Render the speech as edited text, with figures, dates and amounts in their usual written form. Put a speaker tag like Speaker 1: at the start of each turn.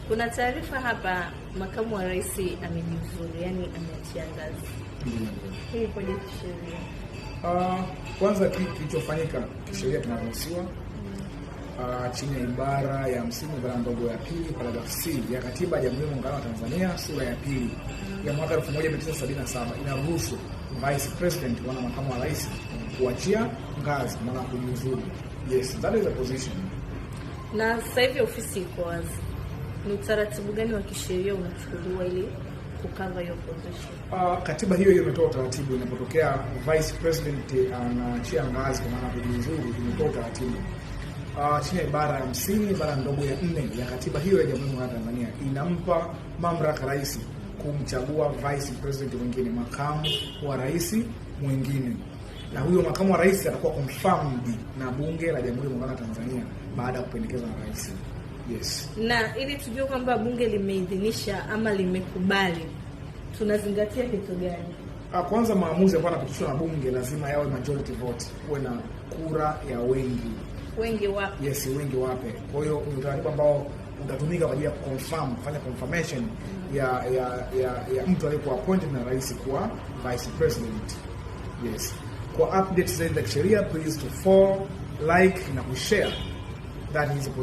Speaker 1: Kuna taarifa hapa makamu wa rais amejiuzulu, yani ameachia ngazi. Hii iko je kisheria?
Speaker 2: Kwanza kilichofanyika kisheria kinaruhusiwa chini ya ibara ya 50 ibara ndogo ya pili paragraph C ya Katiba ya Jamhuri ya Muungano wa Tanzania sura ya pili ya mwaka 1977 inaruhusu Vice President wana makamu wa rais kuachia ngazi maana kujiuzulu. Yes, that is a position.
Speaker 1: Na sasa hivi ofisi iko wazi. Ni utaratibu gani wa kisheria unachukuliwa ili kukava hiyo position?
Speaker 2: Katiba hiyo imetoa utaratibu inapotokea Vice President anaachia ngazi kwa maana kujiuzulu, imetoa utaratibu. Chini ya ibara ya 50 ibara ndogo ya 4 ya Katiba hiyo ya Jamhuri ya Tanzania inampa mamlaka rais kumchagua Vice President mwingine, makamu wa rais mwingine. Na huyo makamu wa rais atakuwa confirmed na bunge la Jamhuri ya Muungano wa Tanzania baada ya kupendekezwa na rais. Yes.
Speaker 1: Na ili tujue kwamba bunge limeidhinisha ama limekubali, tunazingatia kitu gani?
Speaker 2: Kwanza maamuzi ambayo yanapitishwa na bunge lazima yawe majority vote, kuwe na kura ya wengi.
Speaker 1: Wengi wape.
Speaker 2: Yes, wengi wape. Kwa hiyo ni utaratibu ambao utatumika kwa ajili ya confirm, kufanya confirmation ya mtu aliyekuwa appointed na rais kuwa vice president. Yes. Kwa updates za kisheria, please to follow, like na kushare. That is